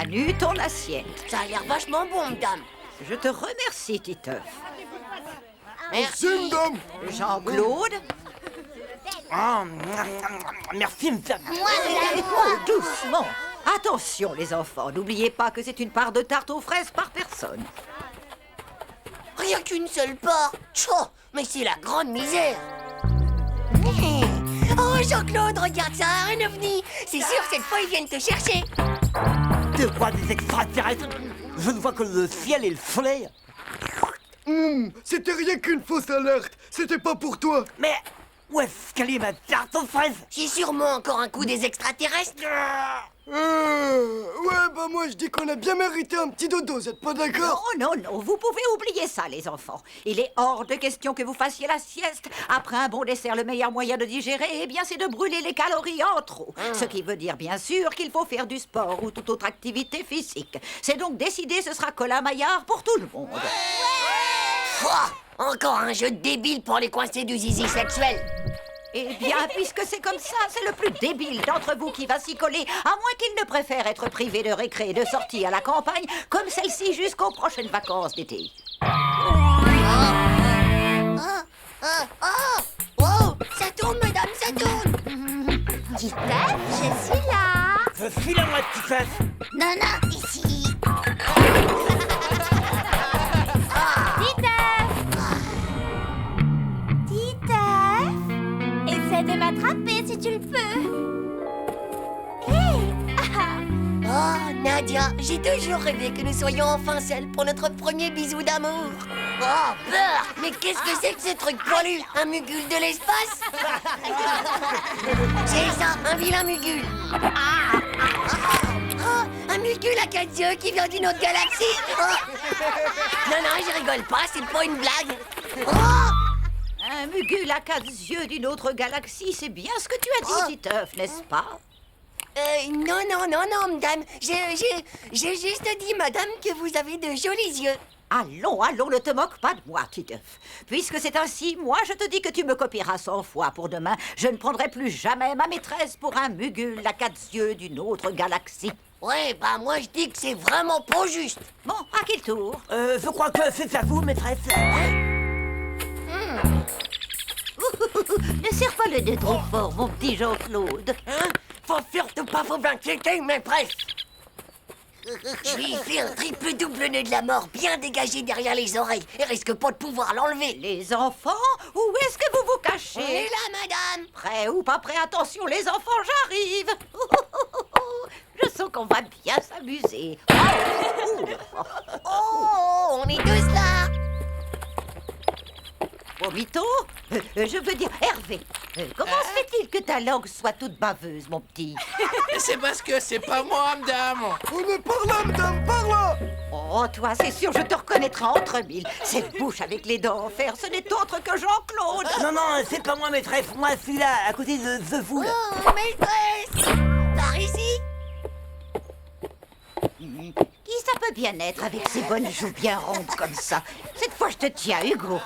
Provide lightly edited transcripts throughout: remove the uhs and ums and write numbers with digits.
Manu, ton assiette. Ça a l'air vachement bon, madame. Je te remercie, Titeuf. Merci. Madame. Jean-Claude. Merci, madame. Oh, doucement. Attention, les enfants, n'oubliez pas que c'est une part de tarte aux fraises par personne. Rien qu'une seule part. Tchou, mais c'est la grande misère. Oh, Jean-Claude, regarde ça, un ovni. C'est sûr, cette fois, ils viennent te chercher. De quoi, des extraterrestres? Je ne vois que le ciel et le soleil. C'était rien qu'une fausse alerte. C'était pas pour toi. Mais où est-ce qu'elle est, ma tarte aux fraises? C'est sûrement encore un coup des extraterrestres. Ouais, bah moi je dis qu'on a bien mérité un petit dodo, vous êtes pas d'accord? Non, non, non, vous pouvez oublier ça, les enfants. Il est hors de question que vous fassiez la sieste. Après un bon dessert, le meilleur moyen de digérer, eh bien, c'est de brûler les calories en trop. Ce qui veut dire, bien sûr, qu'il faut faire du sport ou toute autre activité physique. C'est donc décidé, ce sera Colin-Maillard pour tout le monde. Pouah, encore un jeu de débile pour les coincer du zizi sexuel. Eh bien, puisque c'est comme ça, c'est le plus débile d'entre vous qui va s'y coller, à moins qu'il ne préfère être privé de récré et de sortie à la campagne, comme celle-ci jusqu'aux prochaines vacances d'été. Oh, ça tourne, madame, ça tourne. Titeuf, je suis là. Je suis là, moi, petite fesse. Non, non, ici. Titeuf, essaie de m'attraper si tu le peux. Oh, Nadia, j'ai toujours rêvé que nous soyons enfin seuls pour notre premier bisou d'amour. Oh, peur. Mais qu'est-ce que c'est que ce truc poilu? Un mugule de l'espace? C'est ça, un vilain mugule. Oh, un mugule à 4 yeux qui vient d'une autre galaxie. Oh. Non, non, je rigole pas, c'est pas une blague. Oh. Un mugule à 4 yeux d'une autre galaxie, c'est bien ce que tu as dit, Titeuf, n'est-ce pas? Non, non, non, non, madame. J'ai juste dit, madame, que vous avez de jolis yeux. Allons, allons, ne te moque pas de moi, Titeuf. Puisque c'est ainsi, moi je te dis que tu me copieras 100 fois pour demain. Je ne prendrai plus jamais ma maîtresse pour un mugule à 4 yeux d'une autre galaxie. Ouais, bah moi je dis que c'est vraiment pas juste. Bon, à quel tour? Je crois que c'est à vous, maîtresse. Ne serre pas le nez trop fort, mon petit Jean-Claude. Hein? Faut surtout pas vous inquiéter, maîtresse. Je lui ai fait un triple-double nœud de la mort bien dégagé derrière les oreilles et risque pas de pouvoir l'enlever. Les enfants, où est-ce que vous vous On cachez? est là, madame. Prêt ou pas prêt? Attention, les enfants, j'arrive. Je sens qu'on va bien s'amuser. Oh, on est tous là. Vomito, je veux dire Hervé, comment se fait-il que ta langue soit toute baveuse, mon petit? C'est parce que c'est pas moi, madame. On est par là, madame, par là. Oh, toi, c'est sûr, je te reconnaîtrai entre mille. Cette bouche avec les dents en fer, ce n'est autre que Jean-Claude. Non, non, c'est pas moi, maîtresse. Moi, celui-là, à côté de The Fool. Oh, maîtresse. Par ici. Qui ça peut bien être avec ces bonnes joues bien rondes comme ça? Cette fois, je te tiens, Hugo.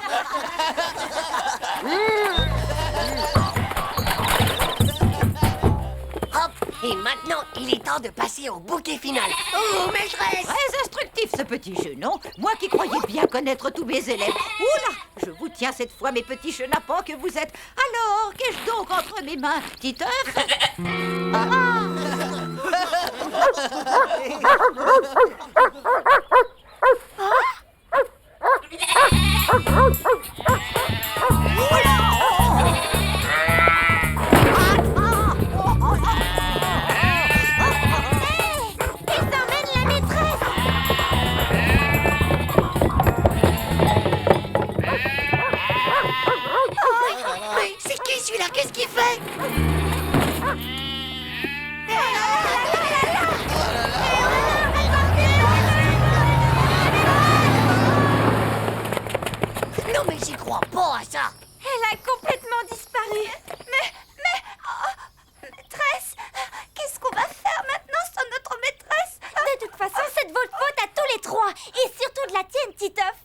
Hop, et maintenant, il est temps de passer au bouquet final. Oh, maîtresse. Très instructif, ce petit jeu, non? Moi qui croyais bien connaître tous mes élèves. Oula, je vous tiens cette fois, mes petits chenapans que vous êtes. Alors, qu'ai-je donc entre mes mains, Titeuf? Mais c'est qui celui-là? Qu'est-ce qu'il fait? Non mais j'y crois pas à ça. Elle a complètement disparu. Maîtresse, qu'est-ce qu'on va faire maintenant sans notre maîtresse? De toute façon, c'est de votre faute à tous les trois. Et surtout de la tienne, Titeuf.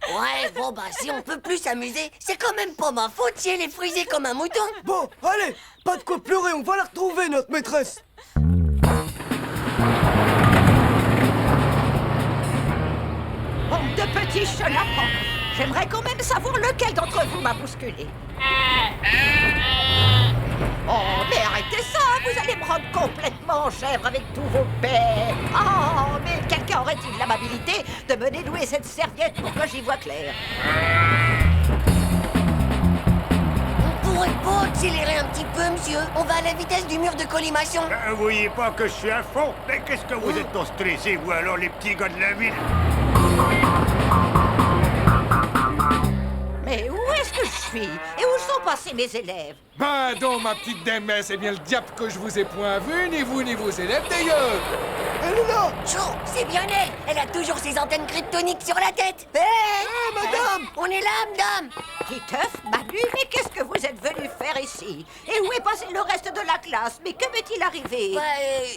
Ouais, bon bah si on peut plus s'amuser, c'est quand même pas ma faute si elle est frisée comme un mouton. Bon, allez, pas de quoi pleurer, on va la retrouver, notre maîtresse. petit chenapan. J'aimerais quand même savoir lequel d'entre vous m'a bousculé. Oh, mais arrêtez ça, vous allez me rendre complètement chèvre avec tous vos pets. Oh, mais quelqu'un aurait-il l'amabilité de me dénouer cette serviette pour que j'y voie clair? Vous pourrez pas accélérer un petit peu, monsieur? On va à la vitesse du mur de collimation. Vous voyez pas que je suis à fond? Mais qu'est-ce que vous êtes tant stressés, vous alors, les petits gars de la ville? Mais où est-ce que je suis? Et où sont passés mes élèves? Ben donc, ma petite Démès, c'est bien le diable que je vous ai point vu, ni vous ni vos élèves d'ailleurs. Elle est là! Chou, c'est bien elle. Elle a toujours ses antennes kryptoniques sur la tête. Hé, madame! On est là, madame. Titeuf, Manu, mais qu'est-ce que vous êtes venu faire ici? Et où est passé le reste de la classe? Mais que m'est-il arrivé?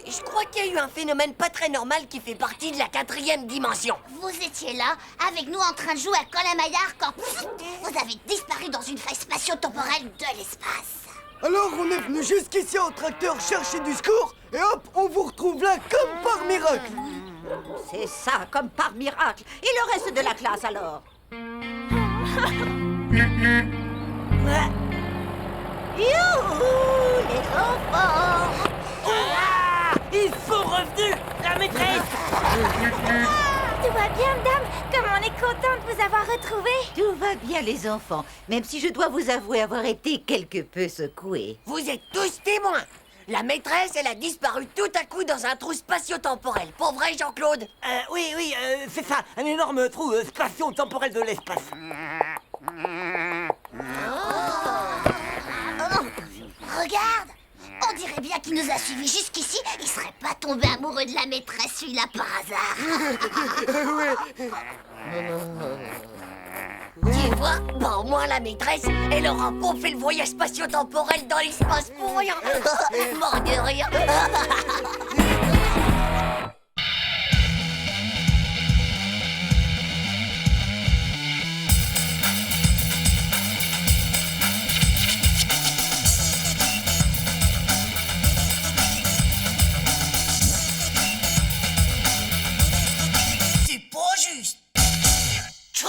Je crois qu'il y a eu un phénomène pas très normal qui fait partie de la 4e dimension. Vous étiez là, avec nous en train de jouer à Colin-Maillard quand vous avez disparu dans une faille spatio-temporelle de l'espace. Alors on est venu jusqu'ici en tracteur chercher du secours et hop, on vous retrouve là comme par miracle. C'est ça, comme par miracle. Et le reste de la classe alors? Youhou, les enfants! Ils sont revenus, la maîtresse. Tout va bien, dame? Comme on est content de vous avoir retrouvé. Tout va bien les enfants, même si je dois vous avouer avoir été quelque peu secouée. Vous êtes tous témoins. La maîtresse, elle a disparu tout à coup dans un trou spatio-temporel. Pour vrai, Jean-Claude? Oui, c'est ça, un énorme trou spatio-temporel de l'espace. Regarde! On dirait bien qu'il nous a suivis jusqu'ici. Il serait pas tombé amoureux de la maîtresse, celui-là, par hasard. Tu vois? Bah, au moins la maîtresse, elle aura pas fait le voyage spatio-temporel dans l'espace pour rien. Mort de rire. C'est pas juste. Tchou.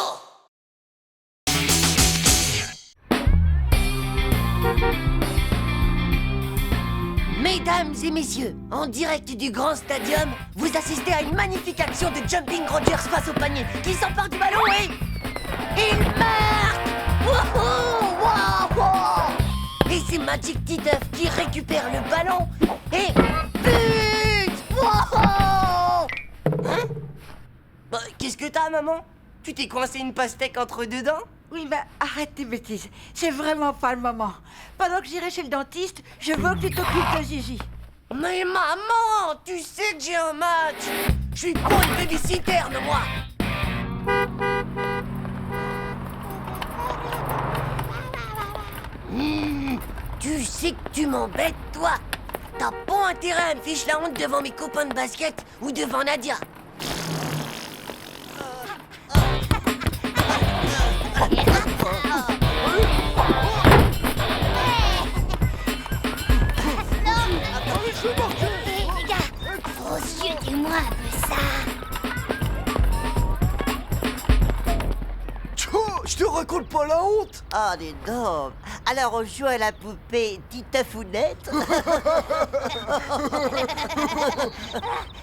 Mesdames et messieurs, en direct du grand stadium, vous assistez à une magnifique action de Jumping Rogers face au panier, qui s'empare du ballon et... il marque! Wouhou! Wow, wow! Et c'est Magic Titeuf qui récupère le ballon et... but! Wow! Hein? Bah, qu'est-ce que t'as, maman? Tu t'es coincé une pastèque entre deux dents? Oui, bah arrête tes bêtises, c'est vraiment pas le moment. Pendant que j'irai chez le dentiste, je veux que tu t'occupes de Gigi. Mais maman, tu sais que j'ai un match. Je suis pas une babysitter, moi. Tu sais que tu m'embêtes, toi. T'as pas intérêt à me ficher la honte devant mes copains de basket ou devant Nadia. Les gars, vos yeux, dis-moi un peu ça. Tchou, je te raconte pas la honte. Ah, dis donc. Alors on joue à la poupée Titefounette.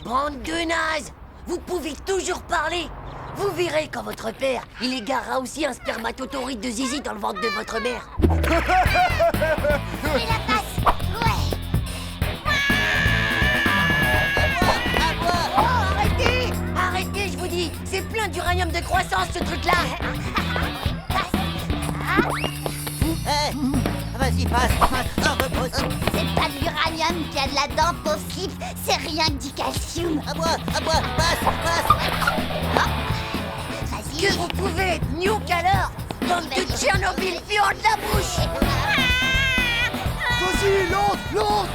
Bande de nazes. Vous pouvez toujours parler. Vous verrez quand votre père, il égarera aussi un spermatotoride de zizi dans le ventre de votre mère. Fais la passe. Ouais. Oh, arrêtez! Arrêtez, je vous dis! C'est plein d'uranium de croissance, ce truc-là! Vas-y, passe. C'est pas de l'uranium qui a de la dent, pauvre slip. C'est rien que du calcium. À moi, passe. Vas-y. Que vous pouvez être nuque alors! Bande de Tchernobyl fiant de la bouche! Vas-y, lance.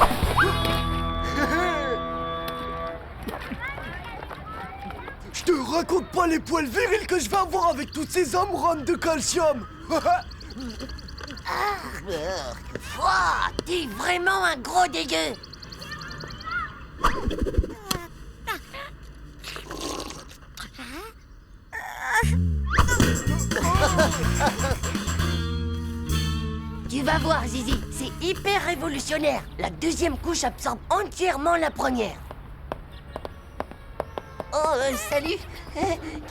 Je te raconte pas les poils virils que je vais avoir avec toutes ces amoureuses de calcium. Ouah, t'es vraiment un gros dégueu! Tu vas voir, Zizi, c'est hyper révolutionnaire. La deuxième couche absorbe entièrement la première. Oh, salut.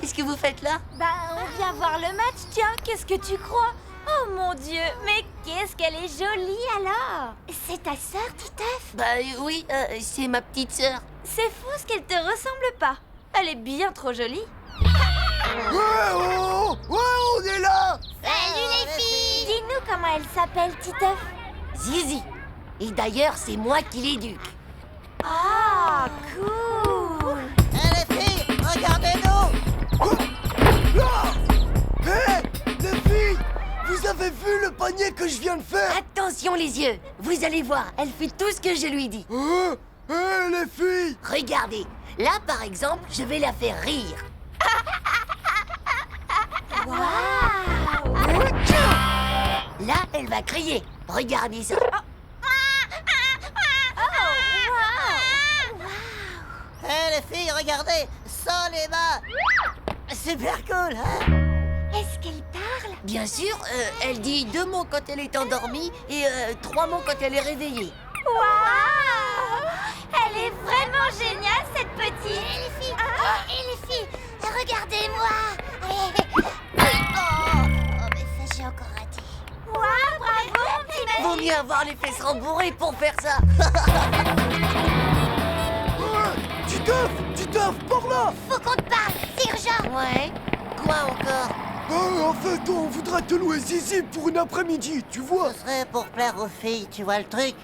Qu'est-ce que vous faites là? Bah, on vient voir le match, tiens, qu'est-ce que tu crois? Oh mon Dieu, mais qu'est-ce qu'elle est jolie alors! C'est ta sœur, Titeuf? Bah oui, c'est ma petite sœur. C'est fou ce qu'elle te ressemble pas. Elle est bien trop jolie. Ouais, oh, ouais, on est là. Salut les filles! Dis-nous comment elle s'appelle, Titeuf. Zizi. Et d'ailleurs, c'est moi qui l'éduque. Ah, cool! Eh les filles, regardez-nous. Hé, les filles, vous avez vu le panier que je viens de faire? Attention les yeux. Vous allez voir, elle fait tout ce que je lui dis. Hé, les filles. Regardez. Là, par exemple, je vais la faire rire. Là, elle va crier. Regardez ça. Eh les filles, regardez, sans les mains. Super cool, hein? Est-ce qu'elle parle? Bien sûr, elle dit 2 mots quand elle est endormie et 3 mots quand elle est réveillée. Waouh! Elle est vraiment géniale, cette petite! Et les filles, regardez-moi! Oh, mais ça, j'ai encore raté. Waouh, bravo, mon petit mec! Vaut mieux avoir les fesses rembourrées pour faire ça. Titeuf, par là. Faut qu'on te parle, c'est urgent! Ouais. Quoi encore? En fait, on voudrait te louer Zizi pour une après-midi, tu vois. Ce serait pour plaire aux filles, tu vois le truc?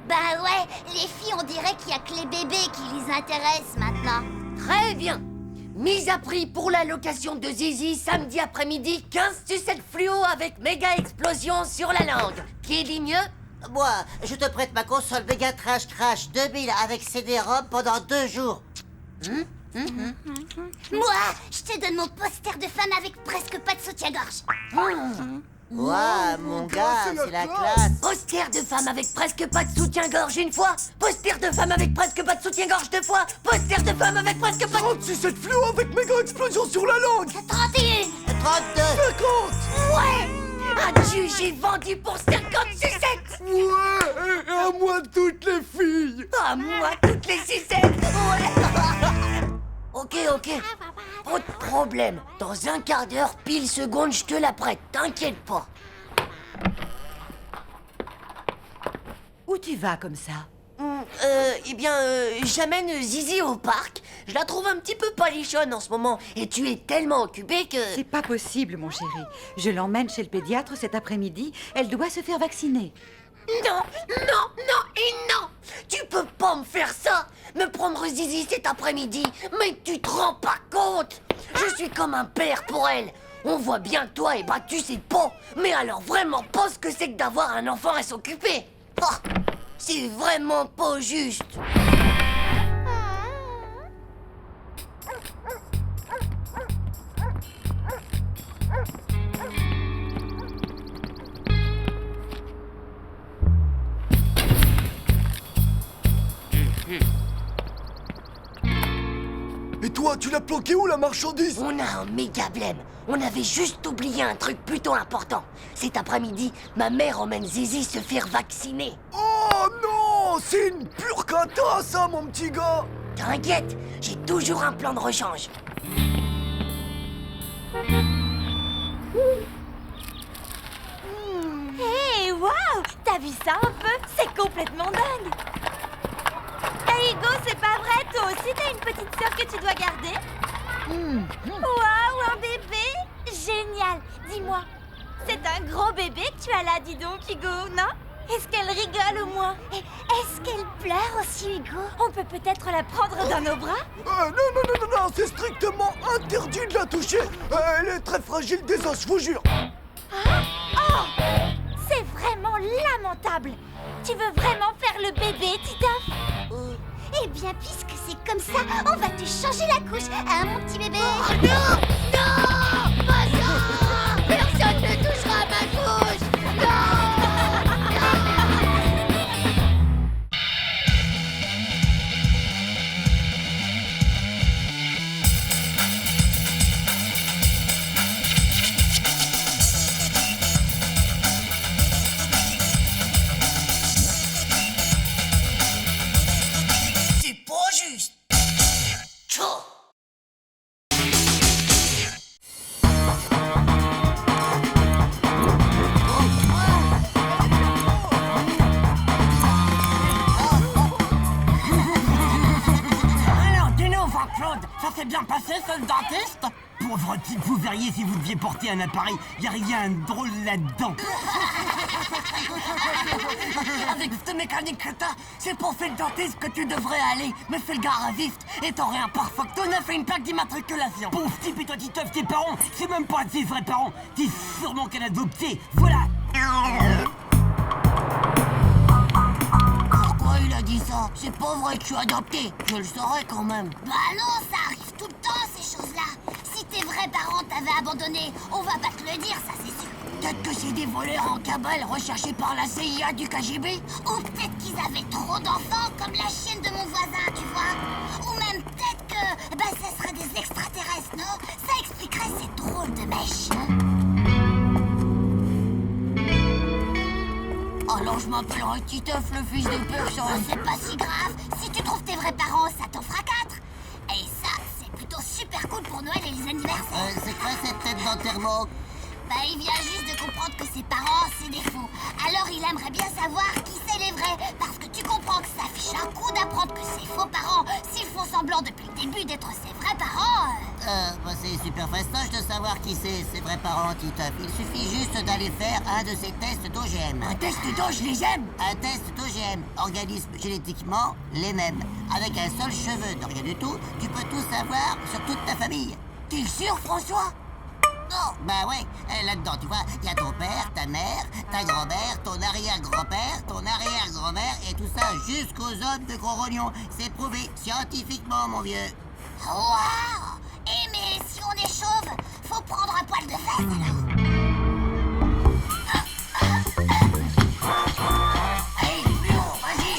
Bah ouais, les filles, on dirait qu'il y a que les bébés qui les intéressent maintenant. Très bien. Mise à prix pour la location de Zizi samedi après-midi, 15 sucettes fluo avec méga explosion sur la langue. Qui dit mieux? Moi, je te prête ma console Mega Trash Crash 2000 avec CD-ROM pendant 2 jours. Moi, je te donne mon poster de femme avec presque pas de soutien-gorge. Ouah, mon gars, c'est la classe. Poster de femme avec presque pas de soutien-gorge une fois. Poster de femme avec presque pas de soutien-gorge 2 fois. Poster de femme avec presque pas de... 36 cette fluo avec méga explosion sur la langue. 31! 32. 50. Ouais. Adieu, j'ai vendu pour 50 sucettes. Ouais, et à moi toutes les filles. À moi, toutes les sucettes. Ouais. Ok. Pas de problème. Dans un quart d'heure, pile seconde, je te la prête. T'inquiète pas. Où tu vas comme ça? J'amène Zizi au parc. Je la trouve un petit peu palichonne en ce moment. Et tu es tellement occupé que... C'est pas possible, mon chéri. Je l'emmène chez le pédiatre cet après-midi. Elle doit se faire vacciner. Non. Tu peux pas me faire ça. Me prendre Zizi cet après-midi. Mais tu te rends pas compte. Je suis comme un père pour elle. On voit bien que toi, tu sais pas. Mais alors vraiment pas ce que c'est que d'avoir un enfant à s'occuper. Oh, c'est vraiment pas juste. Et toi, tu l'as planqué où la marchandise? On a un méga blême. On avait juste oublié un truc plutôt important. Cet après-midi, ma mère emmène Zizi se faire vacciner. Oh non, c'est une pure cata ça, mon petit gars. T'inquiète, j'ai toujours un plan de rechange. Hey, waouh! T'as vu ça un peu? C'est complètement dingue! Hey Hugo, c'est pas vrai? Toi aussi t'as une petite sœur que tu dois garder? Waouh, un bébé! Génial! Dis-moi, c'est un gros bébé que tu as là, dis donc, Hugo, non? Est-ce qu'elle rigole au moins? Est-ce qu'elle pleure aussi, Hugo? On peut peut-être la prendre dans nos bras? Non, c'est strictement interdit de la toucher. Elle est très fragile des os, je vous jure. Oh! C'est vraiment lamentable! Tu veux vraiment faire le bébé, Titeuf? Eh bien, puisque c'est comme ça, on va te changer la couche, hein, mon petit bébé? Oh non! Non! Pas ça! Personne ne touchera à ma couche! Non! s'est bien passé, ce dentiste? Pauvre type, vous verriez si vous deviez porter un appareil. Y a rien de drôle là-dedans. Avec cette mécanique que t'as, c'est pour faire le dentiste que tu devrais aller. Mais fais le gars à vif et t'aurais un pare facteur et une plaque d'immatriculation. Pauvre type et toi, tu teufs tes parents. C'est même pas tes vrais parents. T'es sûrement qu'elle a adopté. Voilà. Pourquoi il a dit ça? C'est pas vrai que je suis adopté. Je le saurais quand même. Bah non, ça arrive tout le temps, ces choses-là. Si tes vrais parents t'avaient abandonné, on va pas te le dire, ça c'est sûr. Peut-être que c'est des voleurs en cabale recherchés par la CIA du KGB. Ou peut-être qu'ils avaient trop d'enfants, comme la chienne de mon voisin, tu vois. Ou même peut-être que, bah, ce serait des extraterrestres, non? Ça expliquerait ces drôles de mèches. Alors je m'appellerai Titeuf, le fils de personne. C'est pas si grave. Si tu trouves tes vrais parents, ça t'en fera 4. Et ça, c'est plutôt super cool pour Noël et les anniversaires. C'est quoi cette tête d'enterrement? Bah, il vient juste de comprendre que ses parents, c'est des faux. Alors il aimerait bien savoir qui c'est les vrais. Parce que tu comprends que ça fiche un coup d'apprendre que ses faux parents, s'ils font semblant depuis le début d'être ses vrais parents... Bah c'est super fastoche de savoir qui c'est ses vrais parents, Titeuf. Il suffit juste d'aller faire un de ces tests d'OGM. Un test d'OGM? Un test d'OGM, organisme génétiquement les mêmes. Avec un seul cheveu, de rien du tout, tu peux tout savoir sur toute ta famille. T'es sûr, François? Non, bah ouais, là-dedans, tu vois, il y a ton père, ta mère, ta grand-mère, ton arrière-grand-père, ton arrière-grand-mère, et tout ça jusqu'aux hommes de Gros Rognon. C'est prouvé scientifiquement, mon vieux. Waouh! Eh mais si on est chauve, faut prendre un poil de fesse alors. Allez, plus haut, vas-y.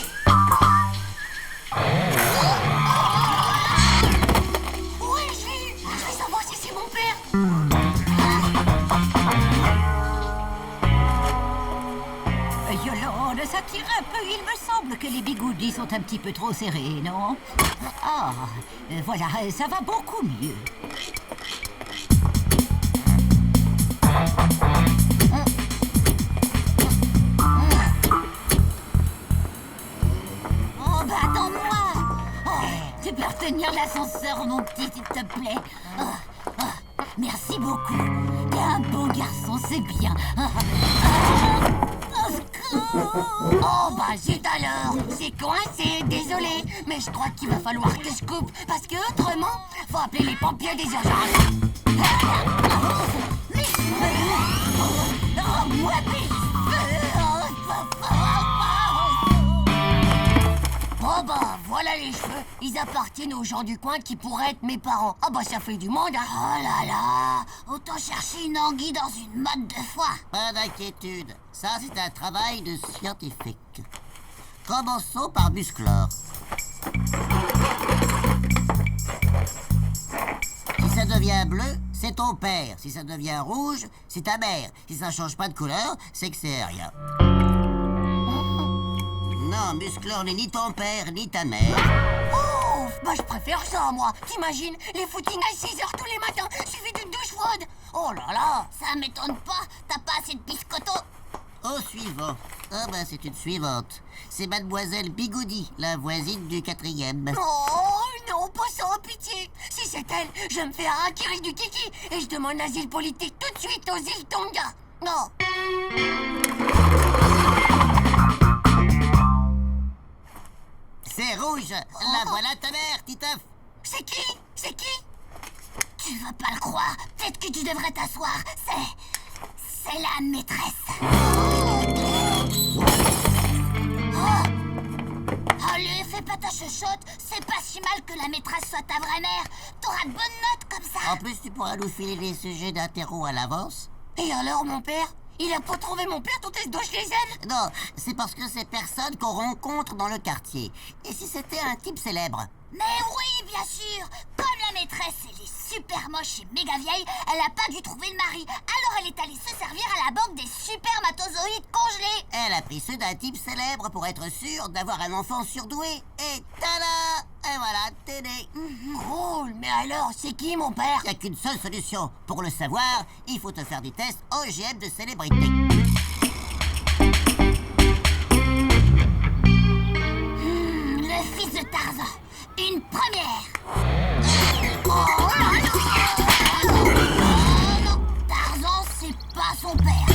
Oui, je vais savoir si c'est mon père. Yolande, ça tire un peu. Il me semble que les bigoudis sont un petit peu trop serrés, non? Ah, voilà, ça va beaucoup mieux. Oh bah attends-moi. Tu peux retenir l'ascenseur, mon petit, s'il te plaît. Merci beaucoup. T'es un beau garçon, c'est bien. Oh bah zut alors, c'est coincé, désolé. Mais je crois qu'il va falloir que je coupe, parce que autrement, faut appeler les pompiers des urgences. Mes cheveux. Rends-moi mes cheveux. Oh bah voilà les cheveux. Ils appartiennent aux gens du coin qui pourraient être mes parents. Ah bah ça fait du monde, hein. Oh là là, autant chercher une anguille dans une motte de foie. Pas d'inquiétude, ça c'est un travail de scientifique. Commençons par Musclor. Si ça devient bleu, c'est ton père. Si ça devient rouge, c'est ta mère. Si ça change pas de couleur, c'est que c'est rien. Non, Musclor n'est ni ton père, ni ta mère. Oh, bah je préfère ça, moi. T'imagines, les footings à 6h tous les matins, suivi d'une douche froide. Oh là là. Ça m'étonne pas, t'as pas assez de biscotto. Au suivant. Ah bah c'est une suivante. C'est mademoiselle Bigoudi, la voisine du 4e. Oh non, pas sans pitié. Si c'est elle, je me fais harakiri du kiki et je demande l'asile politique tout de suite aux îles Tonga. Non. C'est rouge. La voilà ta mère, Titeuf. C'est qui? C'est qui? Tu vas pas le croire. Peut-être que tu devrais t'asseoir. C'est la maîtresse. Oh. Allez, fais pas ta chuchote. C'est pas si mal que la maîtresse soit ta vraie mère. T'auras de bonnes notes comme ça. En plus, tu pourras nous filer les sujets d'interro à l'avance. Et alors, mon père? Il a pas trouvé mon père, ton test d'Oschlesen? Non, c'est parce que c'est personne qu'on rencontre dans le quartier. Et si c'était un type célèbre? Mais oui, bien sûr. Comme la maîtresse, elle est super moche et méga vieille, elle a pas dû trouver le mari. Alors elle est allée se servir à la banque des spermatozoïdes congelés. Elle a pris ceux d'un type célèbre pour être sûre d'avoir un enfant surdoué. Et tada! Et voilà, t'es né. Cool, mais alors, c'est qui mon père? Il n'y a qu'une seule solution. Pour le savoir, il faut te faire des tests OGM de célébrité. Le fils de Tarzan. Une première. Oh ton père.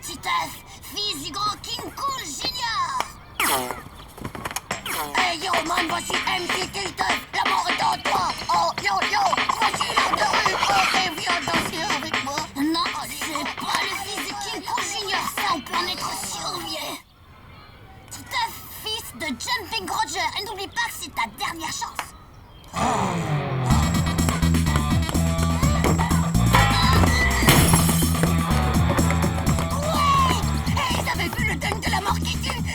Titeuf, fils du grand King Cool Junior. Hey yo man, voici MC Titeuf, la mort est en toi. Oh yo yo, voici l'heure de rue. Oh, et viens danser avec moi. Non, c'est pas le fils de King Cool Junior, ça on peut en être sûr, vieux. Titeuf, fils de Jumping Roger, et n'oublie pas que c'est ta dernière chance.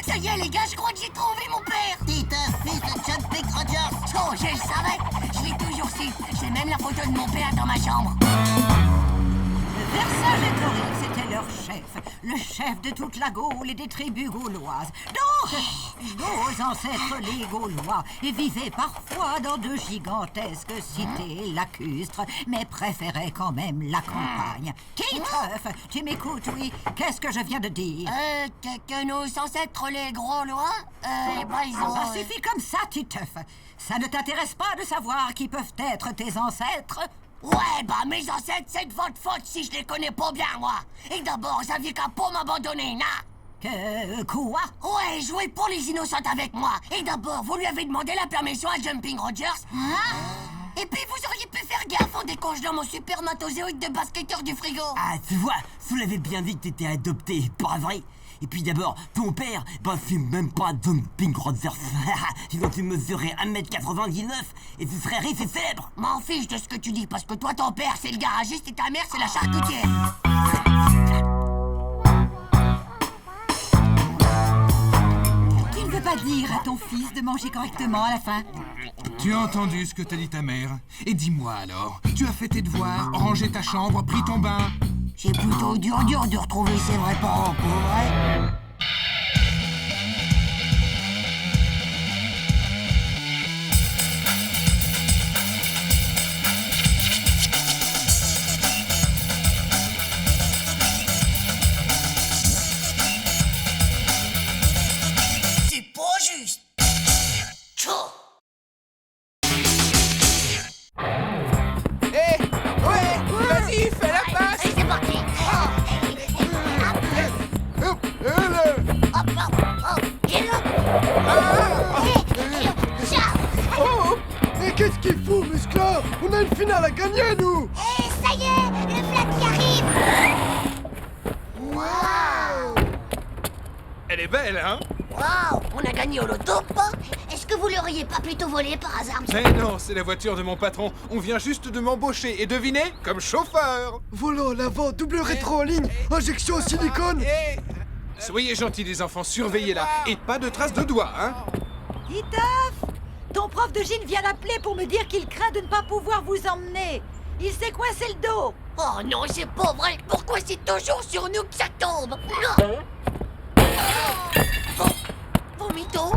Ça y est les gars, je crois que j'ai trouvé mon père. Titeuf, fils de Jumping Rogers. Oh, je le savais. Je l'ai toujours su. J'ai même la photo de mon père dans ma chambre. Le Vercingétorix, c'était leur chef, le chef de toute la Gaule et des tribus gauloises. Donc, nos ancêtres les Gaulois vivaient parfois dans de gigantesques cités lacustres, mais préféraient quand même la campagne. Titeuf, tu m'écoutes, oui? Qu'est-ce que je viens de dire? Que nos ancêtres les Gaulois, ils ont... Ça suffit comme ça, Titeuf. Ça ne t'intéresse pas de savoir qui peuvent être tes ancêtres? Ouais, bah mes ancêtres, c'est de votre faute si je les connais pas bien, moi. Et d'abord, ça vient qu'à pas m'abandonner, Quoi? Ouais, jouez pour les innocentes avec moi. Et d'abord, vous lui avez demandé la permission à Jumping Rogers. Et puis, vous auriez pu faire gaffe en décongelant mon super matozoïde de basketteur du frigo. Ah, tu vois, vous l'avez bien dit que t'étais adopté, pas vrai? Et puis d'abord, ton père, bah c'est même pas Jumping Rogers. Sinon tu mesurais 1m99 et tu serais riche et célèbre. M'en fiche de ce que tu dis, parce que toi, ton père, c'est le garagiste et ta mère, c'est la charcutière. Tu ne veux pas dire à ton fils de manger correctement à la fin? Tu as entendu ce que t'a dit ta mère? Et dis-moi alors, tu as fait tes devoirs, rangé ta chambre, pris ton bain? C'est plutôt dur de retrouver ses vrais parents, pour vrai. C'est pas juste. Vas-y, fais la passe. Allez, c'est parti. Oh! Mais qu'est-ce qu'il fout, musclor? On a une finale à gagner, nous! Et ça y est, le flat qui arrive. Waouh! Elle est belle, hein? Waouh! On a gagné au loto, pas? Est-ce que vous l'auriez pas plutôt volé par hasard? Mais non, c'est la voiture de mon patron. On vient juste de m'embaucher et devinez, comme chauffeur. Volant, l'avant, double rétro en ligne, injection au silicone! Soyez gentils les enfants, surveillez-la. Et pas de traces de doigts, hein? Titeuf! Ton prof de gym vient d'appeler pour me dire qu'il craint de ne pas pouvoir vous emmener. Il s'est coincé le dos. Oh non, c'est pas vrai. Pourquoi c'est toujours sur nous que ça tombe? Vomito?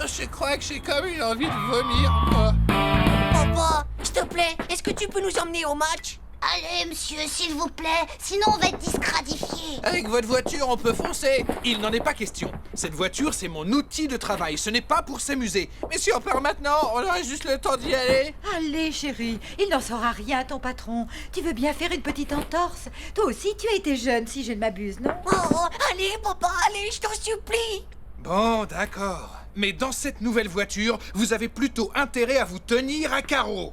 Je crois que j'ai comme une envie de vomir, moi. Papa, s'il te plaît, est-ce que tu peux nous emmener au match? Allez, monsieur, s'il vous plaît, sinon on va être disqualifié. Avec votre voiture, on peut foncer. Il n'en est pas question. Cette voiture, c'est mon outil de travail. Ce n'est pas pour s'amuser. Mais si on part maintenant, on aurait juste le temps d'y aller. Allez, chérie, il n'en saura rien, ton patron. Tu veux bien faire une petite entorse? Toi aussi, tu as été jeune, si je ne m'abuse, non? Oh, allez, papa, allez, je t'en supplie. Bon, d'accord. Mais dans cette nouvelle voiture, vous avez plutôt intérêt à vous tenir à carreau.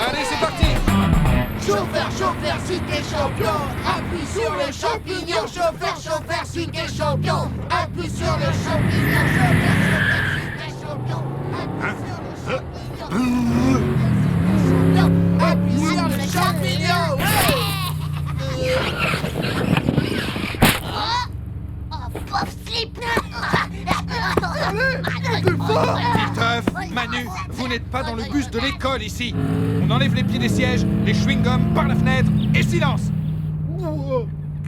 Allez, c'est parti. Chauffeur, chauffeur, si t'es champion, appuie sur le champignon. Chauffeur, chauffeur, si t'es champion, appuie sur le champignon. Chauffeur, chauffeur, si t'es champion, appuie sur le champignon. Pauvre slip. Titeuf, Manu, vous n'êtes pas dans le bus de l'école ici. On enlève les pieds des sièges, les chewing-gums par la fenêtre et silence.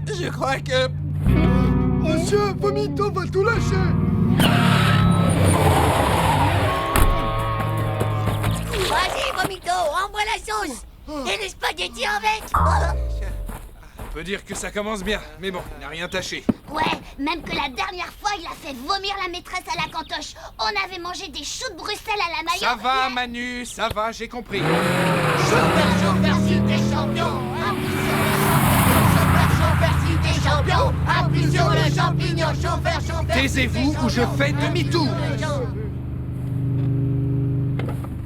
Je crois que... Monsieur, Vomito va tout lâcher! Vas-y, Vomito, envoie la sauce. Et les spaghettis avec. On peut dire que ça commence bien, mais bon, il n'a rien tâché. Ouais, même que la dernière fois, il a fait vomir la maîtresse à la cantoche. On avait mangé des choux de Bruxelles à la maillot. Ça va, Manu, ça va, j'ai compris. Chauffeur, chauffeur, si t'es champion, champion, chauffeur, chauffeur. Taisez-vous ou je fais demi-tour.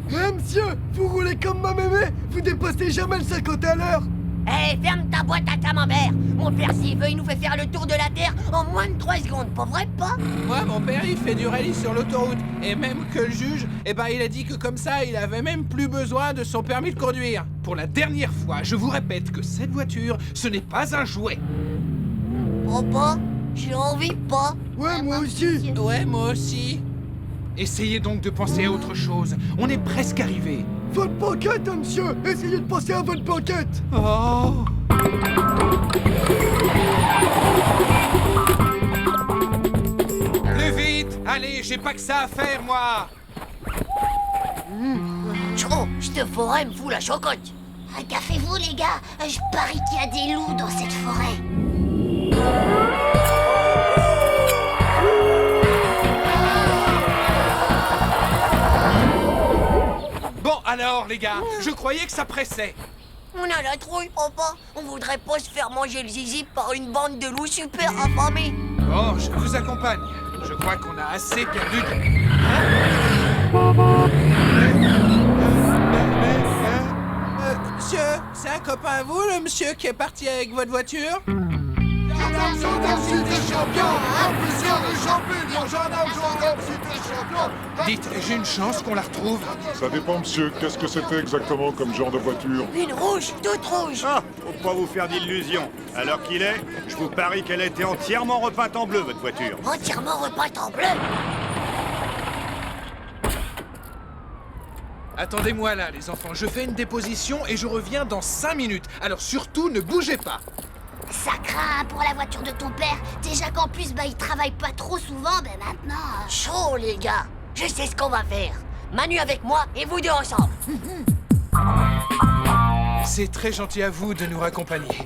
Monsieur, vous roulez comme ma mémé, vous dépassez jamais le 50 à l'heure. Hé, ferme ta boîte à camembert. Mon père, s'il veut, il nous fait faire le tour de la Terre en moins de 3 secondes, pas vrai, pas? Moi, mon père, il fait du rallye sur l'autoroute. Et même que le juge, il a dit que comme ça, il avait même plus besoin de son permis de conduire. Pour la dernière fois, je vous répète que cette voiture, ce n'est pas un jouet. Papa, j'ai envie pas. Ouais, moi aussi. Ouais, moi aussi. Essayez donc de penser à autre chose. On est presque arrivé. Votre banquette, monsieur. Essayez de penser à votre banquette. Oh. Plus vite. Allez, j'ai pas que ça à faire, moi. Chou, cette forêt me fout la chocotte. Cafez-vous, les gars. Je parie qu'il y a des loups dans cette forêt. Bon, alors, les gars, je croyais que ça pressait. On a la trouille, papa. On voudrait pas se faire manger le zizi par une bande de loups super affamés. Bon, je vous accompagne. Je crois qu'on a assez perdu de... Monsieur, c'est un copain à vous, le monsieur qui est parti avec votre voiture? Gendarme, cité champion. Appuie sur le champignon. Gendarme, cité champion. Dites, j'ai une chance qu'on la retrouve. Ça dépend, monsieur. Qu'est-ce que c'était exactement comme genre de voiture? Une rouge, toute rouge. Ah, faut pas vous faire d'illusions. À l'heure qu'il est, je vous parie qu'elle a été entièrement repeinte en bleu, votre voiture. Entièrement repeinte en bleu. Attendez-moi là, les enfants. Je fais une déposition et je reviens dans 5 minutes. Alors surtout, ne bougez pas. Ça craint pour la voiture de ton père. Déjà qu'en plus, il travaille pas trop souvent, maintenant... Chaud, les gars. Je sais ce qu'on va faire. Manu avec moi et vous deux ensemble. C'est très gentil à vous de nous raccompagner.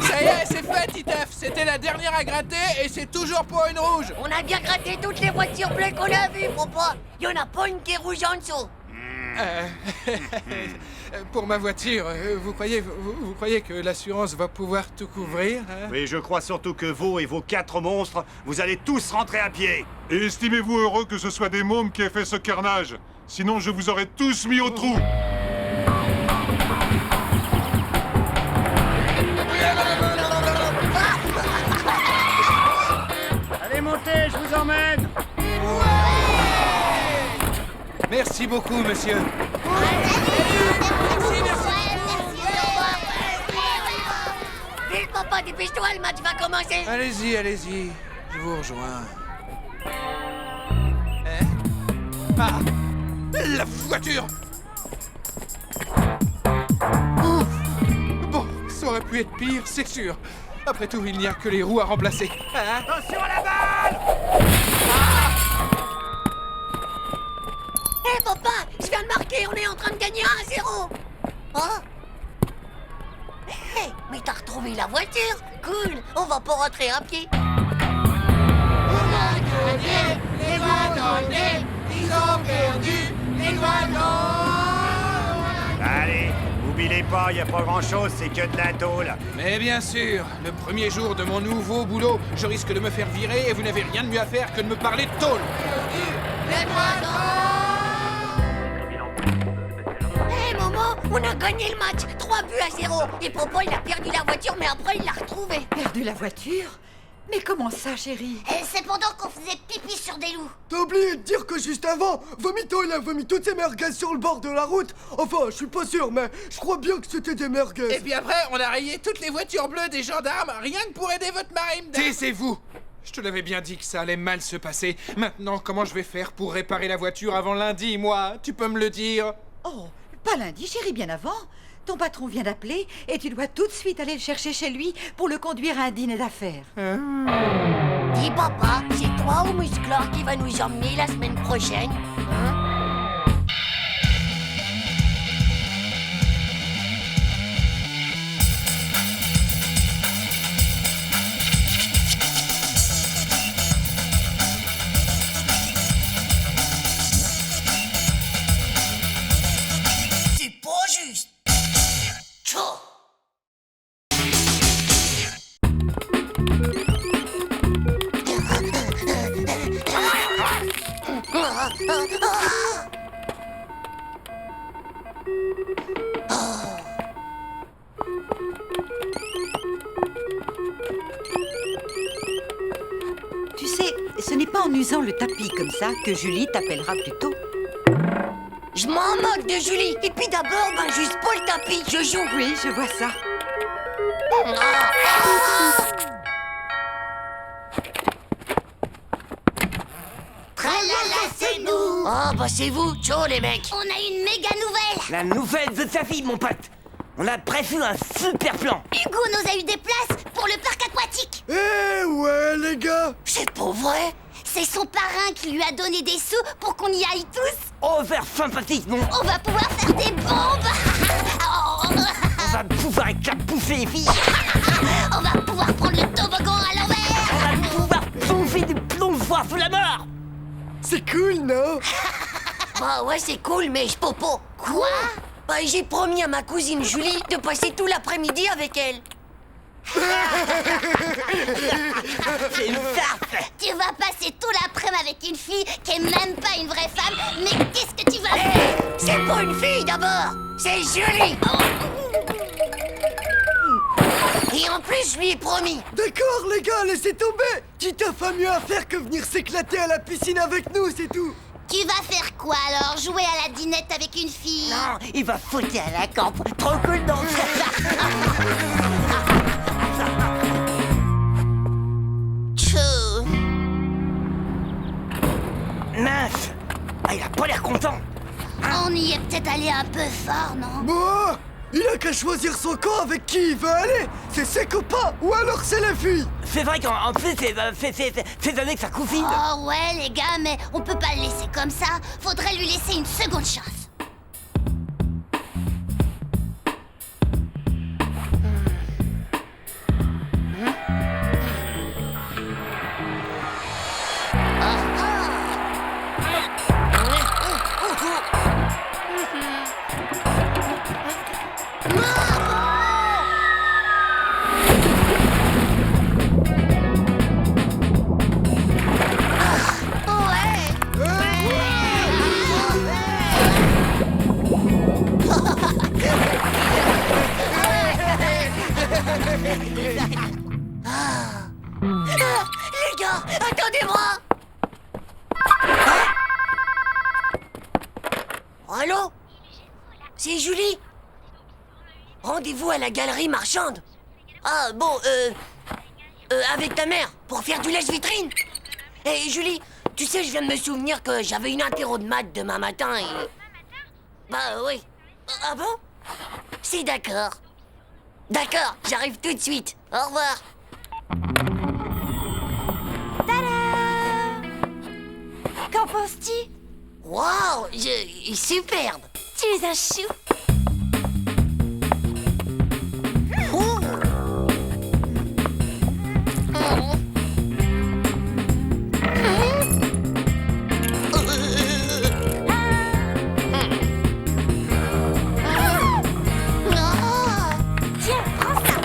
Ça y est, c'est fait, Titeuf. C'était la dernière à gratter et c'est toujours pour une rouge. On a bien gratté toutes les voitures bleues qu'on a vues, papa. Il y en a pas une qui est rouge en dessous. Pour ma voiture, vous croyez que l'assurance va pouvoir tout couvrir, hein? Oui, je crois surtout que vous et vos 4 monstres, vous allez tous rentrer à pied. Et estimez-vous heureux que ce soit des mômes qui aient fait ce carnage. Sinon, je vous aurais tous mis au trou. Allez, montez, je vous emmène. Merci beaucoup, monsieur. Vite, papa, dépêche-toi, le match va commencer. Allez-y, allez-y. Je vous rejoins. Ah, la voiture. Bon, ça aurait pu être pire, c'est sûr. Après tout, il n'y a que les roues à remplacer. Hein? Attention à la balle. Hé, papa, je viens de marquer, on est en train de gagner 1-0. Oh. Hé, mais t'as retrouvé la voiture? Cool, on va pas rentrer à pied. On a gagné, les wagonnets, ils ont perdu, les wagons. Allez, n'oubliez pas, y a pas grand-chose, c'est que de la tôle. Mais bien sûr, le premier jour de mon nouveau boulot, je risque de me faire virer et vous n'avez rien de mieux à faire que de me parler de tôle. Les wagons. Hé, maman, on a gagné le match, 3-0. Et papa, il a perdu la voiture, mais après, il l'a retrouvée. Perdu la voiture? Mais comment ça, chérie? C'est pendant qu'on faisait pipi sur des loups. T'as oublié de dire que juste avant, Vomito il a vomi toutes ses merguez sur le bord de la route. Enfin, je suis pas sûr, mais je crois bien que c'était des merguez. Et puis après, on a rayé toutes les voitures bleues des gendarmes, rien que pour aider votre marine. Taisez-vous! Je te l'avais bien dit que ça allait mal se passer. Maintenant, comment je vais faire pour réparer la voiture avant lundi, moi? Tu peux me le dire? Oh, pas lundi, chérie, bien avant. Ton patron vient d'appeler et tu dois tout de suite aller le chercher chez lui pour le conduire à un dîner d'affaires. Dis, papa, c'est toi ou Musclor qui va nous emmener la semaine prochaine? Hein? en usant le tapis comme ça que Julie t'appellera plus tôt. Je m'en moque de Julie. Et puis d'abord, juste pour le tapis, je joue. Oui, je vois ça. Tralala, c'est nous. Oh, c'est vous. Ciao, les mecs. On a une méga nouvelle. La nouvelle de sa fille, mon pote. On a prévu un super plan. Hugo nous a eu des places pour le parc aquatique. Eh ouais, les gars. C'est pas vrai. C'est son parrain qui lui a donné des sous pour qu'on y aille tous. Oh, vers sympathique, non? On va pouvoir faire des bombes. On va pouvoir éclabouffer les filles. On va pouvoir prendre le toboggan à l'envers. On va pouvoir plonger des plongeoires sous la mort. C'est cool, non? Bah ouais, c'est cool, mais je popo. Quoi? J'ai promis à ma cousine Julie de passer tout l'après-midi avec elle. C'est une farce. Tu vas passer tout l'après-midi avec une fille qui est même pas une vraie femme, mais qu'est-ce que tu vas faire? C'est pas une fille d'abord, c'est Julie. Et en plus, je lui ai promis. D'accord, les gars, laissez tomber. Titeuf a mieux à faire que venir s'éclater à la piscine avec nous, c'est tout. Tu vas faire quoi alors? Jouer à la dinette avec une fille? Non, il va foutre à la camp. Trop cool, non? Mince. Il a pas l'air content. On y est peut-être allé un peu fort, non? Bon, il a qu'à choisir son camp avec qui il veut aller. C'est ses copains ou alors c'est les filles. C'est vrai qu'en plus, c'est années que ça coufine. Oh ouais les gars, mais on peut pas le laisser comme ça. Faudrait lui laisser une seconde chance. Les gars, attendez-moi. Allô? C'est Julie. Rendez-vous à la galerie marchande. Ah bon, avec ta mère, pour faire du lèche-vitrine. Et Julie, tu sais, je viens de me souvenir que j'avais une interro de maths demain matin et... Bah oui. Ah bon? C'est d'accord. D'accord, j'arrive tout de suite. Au revoir. Tada! Qu'en penses-tu? Waouh, superbe. Tu es un chou. Tiens, prends ça.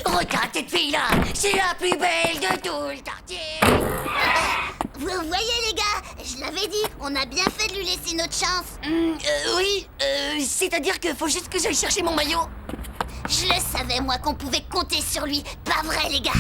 Regarde cette fille-là, c'est la plus belle de tout le quartier. Vous voyez les gars, je l'avais dit, on a bien fait de lui laisser notre chance. Oui, c'est-à-dire qu'il faut juste que j'aille chercher mon maillot. Je le savais moi qu'on pouvait compter sur lui, pas vrai les gars?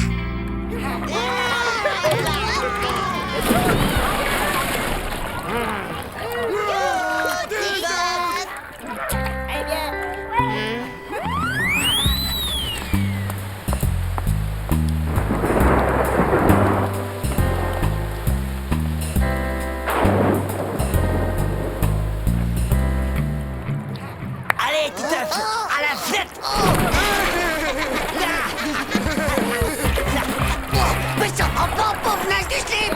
Allez, Titeuf, à la fête. Mais ça prend pas, pauvre naze du slip.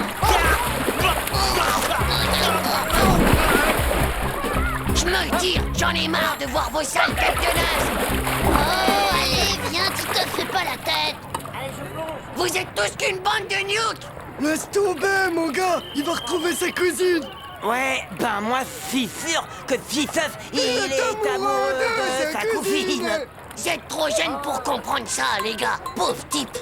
Je me le tire, j'en ai marre de voir vos sales têtes de naze. Oh, allez, viens, tu te fais pas la tête. Vous êtes tous qu'une bande de nukes. Laisse tomber, mon gars. Il va retrouver sa cousine. Ouais, ben moi, je suis sûr que Titeuf, il est amoureux de sa cousine. Vous êtes trop jeunes pour comprendre ça, les gars. Pauvre type.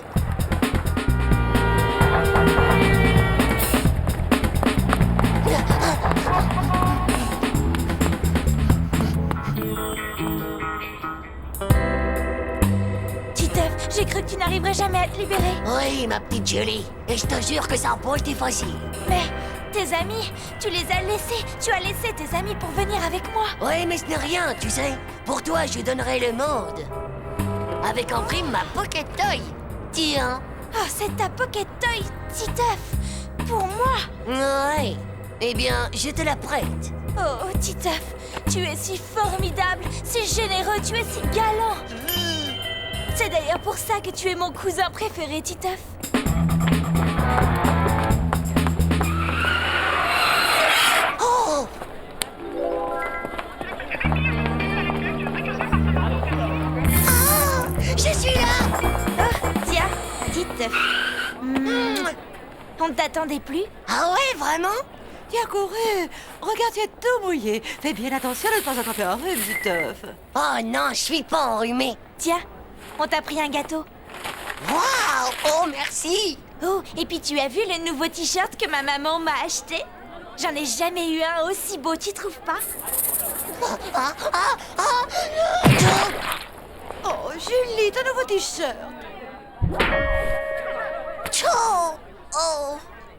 jamais à te libérer. Oui, ma petite Julie. Et je te jure que ça n'a pas été facile. Mais tes amis, tu les as laissés. Tu as laissé tes amis pour venir avec moi. Oui, mais ce n'est rien, tu sais. Pour toi, je donnerai le monde. Avec en prime ma Pocket Toy. Tiens. Oh, c'est ta Pocket Toy, Titeuf. Pour moi. Ouais. Eh bien, je te la prête. Oh, Titeuf, tu es si formidable, si généreux, tu es si galant. C'est d'ailleurs pour ça que tu es mon cousin préféré, Titeuf. Oh! Ah, je suis là! Oh, tiens, Titeuf. On ne t'attendait plus? Ah ouais, vraiment? Tiens, couru. Regarde, tu es tout mouillé. Fais bien attention de ne pas attraper un rhume, Titeuf. Oh non, je suis pas enrhumé. Tiens, on t'a pris un gâteau. Waouh! Oh, merci! Oh, et puis tu as vu le nouveau t-shirt que ma maman m'a acheté? J'en ai jamais eu un aussi beau, tu trouves pas? Oh, Julie, ton nouveau t-shirt.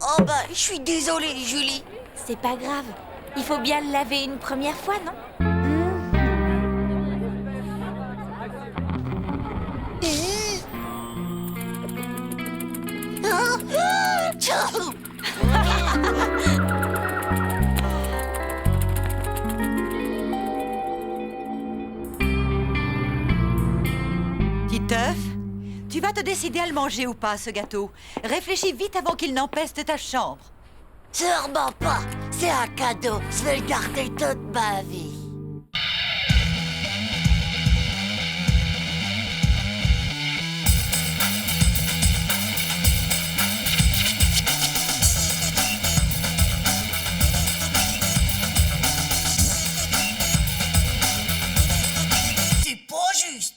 Oh bah, je suis désolée, Julie. C'est pas grave. Il faut bien le laver une première fois, non? Titeuf, tu vas te décider à le manger ou pas, ce gâteau. Réfléchis vite avant qu'il n'empeste ta chambre. Sûrement pas. C'est un cadeau. Je vais le garder toute ma vie. C'est pas juste.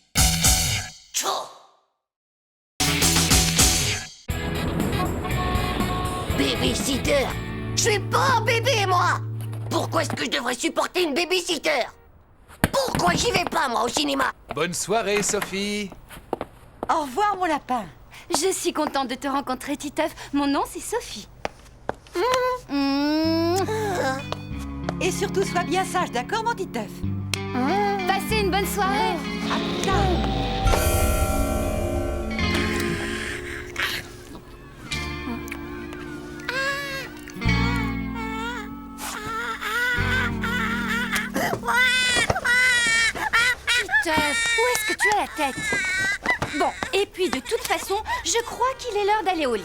Babysitter? Je suis pas un bébé, moi! Pourquoi est-ce que je devrais supporter une babysitter? Pourquoi j'y vais pas, moi, au cinéma? Bonne soirée, Sophie. Au revoir, mon lapin. Je suis contente de te rencontrer, Titeuf. Mon nom, c'est Sophie. Et surtout, sois bien sage, d'accord, mon Titeuf? Passez une bonne soirée. Titeuf, où est-ce que tu as la tête? Bon, et puis de toute façon, je crois qu'il est l'heure d'aller au lit.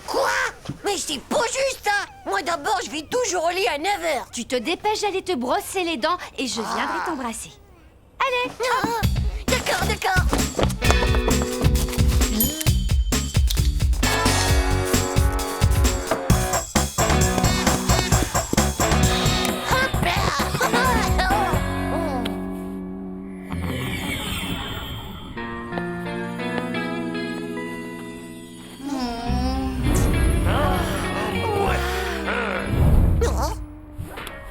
Quoi? Mais c'est pas juste, ça! Moi, d'abord, je vais toujours au lit à 9h. Tu te dépêches d'aller te brosser les dents et je viendrai t'embrasser. Allez! D'accord, d'accord.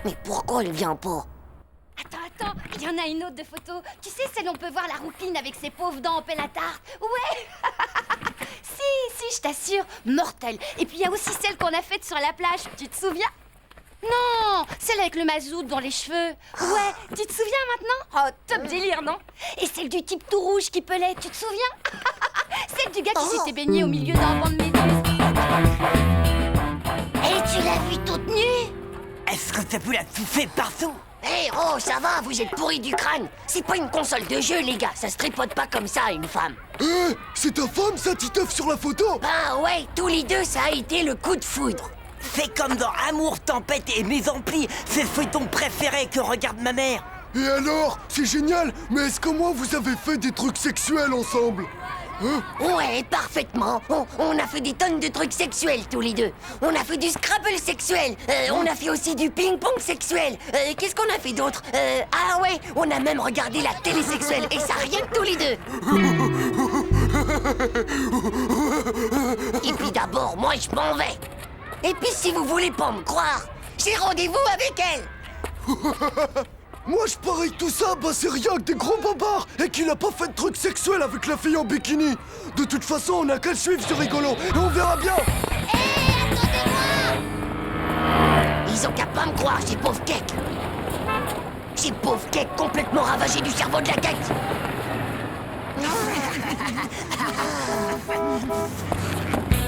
Mais pourquoi il vient pas? Attends, il y en a une autre de photo. Tu sais, celle où on peut voir la roupine avec ses pauvres dents en pelle à tarte? Ouais. Si, je t'assure, mortelle. Et puis il y a aussi celle qu'on a faite sur la plage, tu te souviens? Non, celle avec le mazout dans les cheveux. Ouais, tu te souviens maintenant? Oh, top délire, non? Et celle du type tout rouge qui pelait, tu te souviens? Celle du gars qui s'était baigné au milieu d'un banc de méduses. Et tu l'as vue toute nue? Est-ce que t'as pu la touffer partout? Hé, oh, ça va, vous êtes pourris du crâne. C'est pas une console de jeu, les gars. Ça se tripote pas comme ça, une femme. C'est ta femme, ça, Titeuf, sur la photo? Ben ouais, tous les deux, ça a été le coup de foudre. Fais comme dans Amour, Tempête et Mise en Pli. C'est le feuilleton préféré que regarde ma mère. Et alors? C'est génial, mais est-ce qu'au moins vous avez fait des trucs sexuels ensemble? Ouais, parfaitement. On a fait des tonnes de trucs sexuels tous les deux. On a fait du Scrabble sexuel. On a fait aussi du ping-pong sexuel. Qu'est-ce qu'on a fait d'autre? Ah ouais, on a même regardé la télé sexuelle. Et ça, rien que tous les deux. Et puis d'abord, moi, je m'en vais. Et puis si vous voulez pas me croire, j'ai rendez-vous avec elle. Moi je parie que tout ça, c'est rien que des gros bobards et qu'il a pas fait de trucs sexuels avec la fille en bikini. De toute façon, on a qu'à le suivre, ce rigolo, et on verra bien. Ils ont qu'à pas me croire, ces pauvres cakes. Ces pauvres cakes complètement ravagés du cerveau de la tête.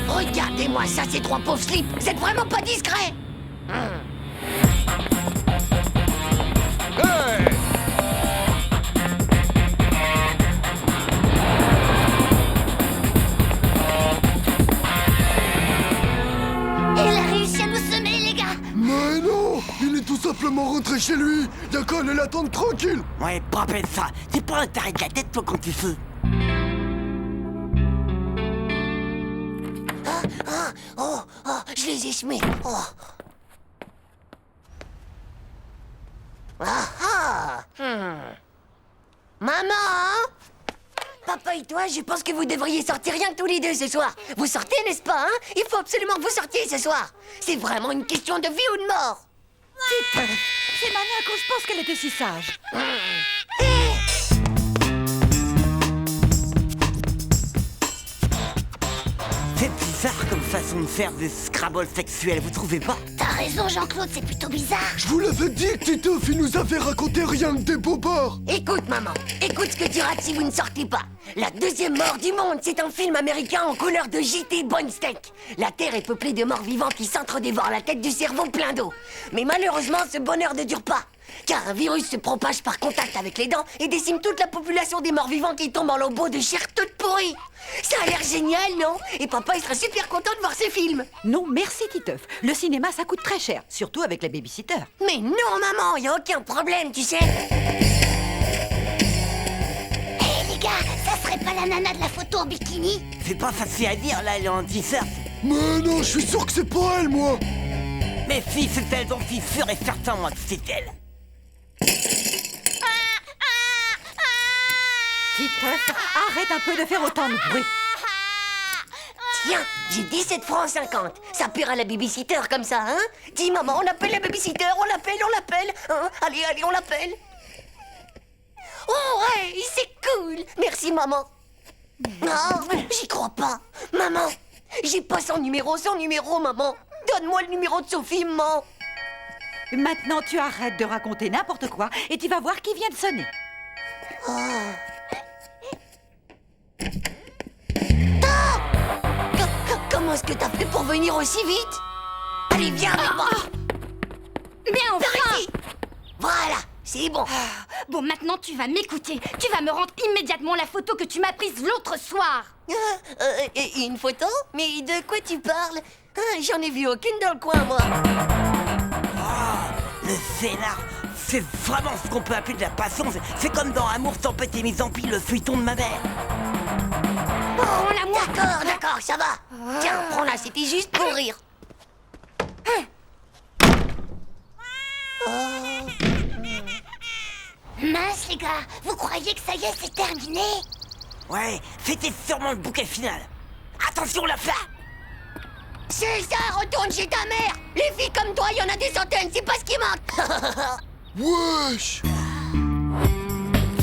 Regardez-moi ça, ces 3 pauvres slips. Vous êtes vraiment pas discrets. Hey! Il a réussi à nous semer, les gars. Mais non, il est tout simplement rentré chez lui. Y'a qu'à aller l'attendre tranquille. Ouais, pas peine ça. C'est pas un taré de la tête, toi, quand tu fais. Je les ai semés. Maman! Papa et toi, je pense que vous devriez sortir rien que tous les deux ce soir. Vous sortez, n'est-ce pas, hein? Il faut absolument que vous sortiez ce soir. C'est vraiment une question de vie ou de mort. Titeuf, c'est Mana quand je pense qu'elle était si sage. C'est bizarre comme façon de faire des Scrabble sexuels, vous trouvez pas? T'as raison, Jean-Claude, c'est plutôt bizarre. Je vous l'avais dit que Titeuf, il nous avait raconté rien que des bobards. Écoute, maman, écoute ce que tu rates si vous ne sortez pas. La deuxième mort du monde, c'est un film américain en couleur de J.T. Bonsteak. La Terre est peuplée de morts vivants qui s'entre-dévorent la tête du cerveau plein d'eau. Mais malheureusement, ce bonheur ne dure pas. Car un virus se propage par contact avec les dents et décime toute la population des morts vivants qui tombent en lambeaux de chair toute pourrie. Ça a l'air génial, non? Et papa, il sera super content de voir ces films. Non, merci Titeuf. Le cinéma, ça coûte très cher, surtout avec les babysitters. Mais non, maman, y a aucun problème, tu sais. Les gars, ça serait pas la nana de la photo en bikini? C'est pas facile à dire, là, elle est en t-shirt. Mais non, je suis sûr que c'est pas elle, moi. Mais si, c'est elle, dont je suis sûr et certain, moi, que c'est elle. Titeuf, arrête un peu de faire autant de bruit. Tiens, j'ai 17 francs 50. Ça paiera la babysitter comme ça, hein? Dis, maman, on appelle la babysitter, on l'appelle, hein? Allez, on l'appelle. Oh, ouais, c'est cool. Merci, maman. Non, j'y crois pas. Maman, j'ai pas son numéro, maman. Donne-moi le numéro de Sophie, maman. Maintenant, tu arrêtes de raconter n'importe quoi et tu vas voir qui vient de sonner. Comment est-ce que t'as fait pour venir aussi vite? Allez, viens avec moi. Mais enfin! Voilà, c'est bon. Bon, maintenant tu vas m'écouter. Tu vas me rendre immédiatement la photo que tu m'as prise l'autre soir. Une photo? Mais de quoi tu parles? J'en ai vu aucune dans le coin, moi. Le scénar, c'est vraiment ce qu'on peut appeler de la passion. C'est comme dans Amour, tempête et mise en pile, le feuilleton de ma mère. Oh, d'accord, ça va. Tiens, prends-la, c'était juste pour rire. Mince, les gars, vous croyez que ça y est, c'est terminé? Ouais, c'était sûrement le bouquet final. Attention, la flamme! C'est ça, retourne chez ta mère. Les filles comme toi, il y en a des centaines, c'est pas ce qui manque. Wesh.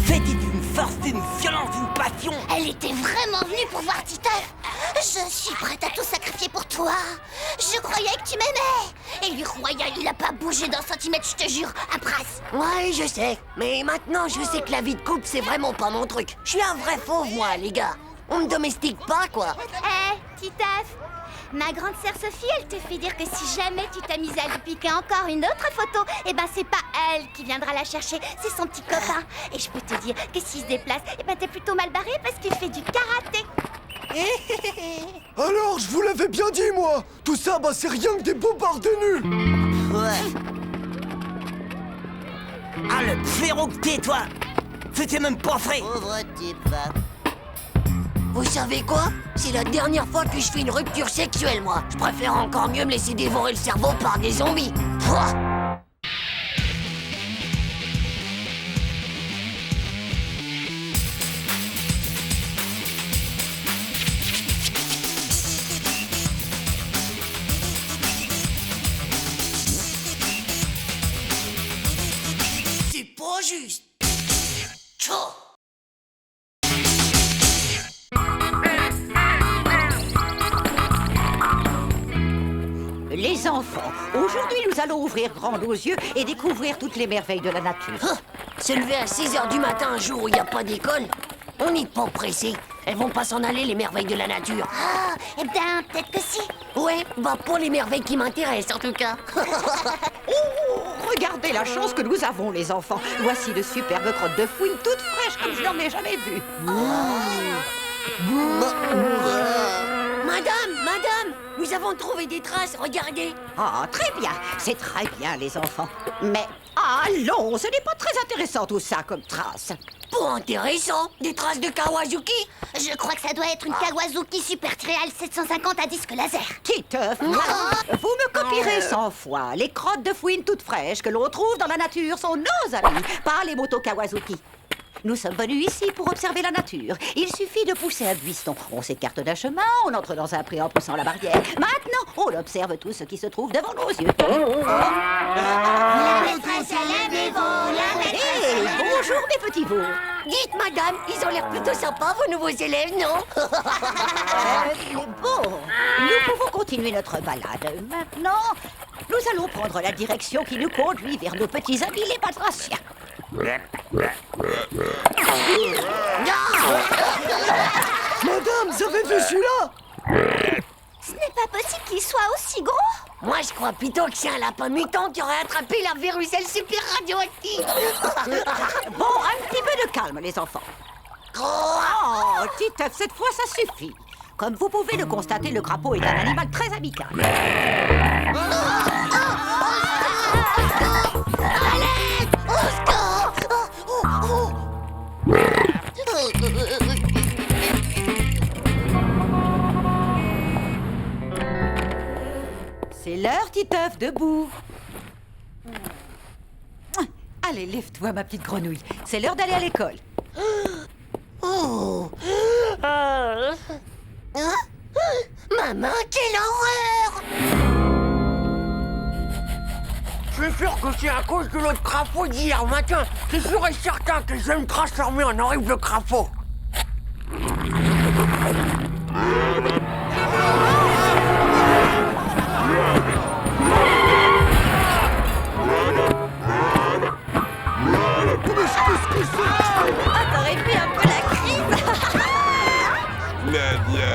C'était une force, une violence, une passion. Elle était vraiment venue pour voir Titeuf. Je suis prête à tout sacrifier pour toi. Je croyais que tu m'aimais. Et lui royal, il a pas bougé d'un centimètre, je te jure, à Brasse. Ouais, je sais. Mais maintenant, je sais que la vie de couple, c'est vraiment pas mon truc. Je suis un vrai fauve, moi, les gars. On me domestique pas, quoi. Titeuf, ma grande sœur Sophie, elle te fait dire que si jamais tu t'amuses à lui piquer encore une autre photo, eh ben c'est pas elle qui viendra la chercher, c'est son petit copain. Et je peux te dire que s'il se déplace, eh ben t'es plutôt mal barré parce qu'il fait du karaté. Alors, je vous l'avais bien dit, moi. Tout ça, c'est rien que des bobards de nuls. Ouais. Ah, le blaireau que t'es, toi. C'était même pas vrai. Pauvre type, va. Vous savez quoi? C'est la dernière fois que je fais une rupture sexuelle, moi. Je préfère encore mieux me laisser dévorer le cerveau par des zombies. Pouah. C'est pas Les enfants, aujourd'hui nous allons ouvrir grand nos yeux et découvrir toutes les merveilles de la nature. Se lever à 6 h du matin un jour où il n'y a pas d'école, on n'est pas pressé. Elles vont pas s'en aller, les merveilles de la nature. Ah, eh bien, peut-être que si. Ouais, bah pour les merveilles qui m'intéressent en tout cas. Oh, regardez la chance que nous avons, les enfants. Voici de superbes crottes de fouine toutes fraîches comme je n'en ai jamais vues. Madame, nous avons trouvé des traces, regardez. Ah, très bien, c'est très bien, les enfants. Mais allons, ce n'est pas très intéressant tout ça comme trace. Pas intéressant, des traces de Kawazuki. Je crois que ça doit être une Kawazuki Super Trial 750 à disque laser. Titeuf, vous me copierez 100 fois. Les crottes de fouine toutes fraîches que l'on trouve dans la nature sont nos amis, pas les motos Kawazuki. Nous sommes venus ici pour observer la nature. Il suffit de pousser un buisson. On s'écarte d'un chemin, on entre dans un pré en poussant la barrière. Maintenant, on observe tout ce qui se trouve devant nos yeux. La maîtresse à la maison, la maîtresse Hey, bonjour mes petits veaux. Dites madame, ils ont l'air plutôt sympas vos nouveaux élèves, non? Bon, nous pouvons continuer notre balade. Maintenant, nous allons prendre la direction qui nous conduit vers nos petits amis les batraciens. Madame, vous avez vu celui-là? Ce n'est pas possible qu'il soit aussi gros. Moi, je crois plutôt que c'est un lapin mutant qui aurait attrapé la véruselle super radioactive. Bon, un petit peu de calme, les enfants. Oh, Titeuf, cette fois, ça suffit. Comme vous pouvez le constater, le crapaud est un animal très amical. C'est l'heure, Titeuf, debout. Allez, lève-toi, ma petite grenouille. C'est l'heure d'aller à l'école. Maman, quelle horreur! Je suis sûr que c'est à cause de l'autre crapaud d'hier matin. C'est sûr et certain que je vais me transformer en horrible crapaud. Ah, t'aurais fait un peu la crise. Nadia.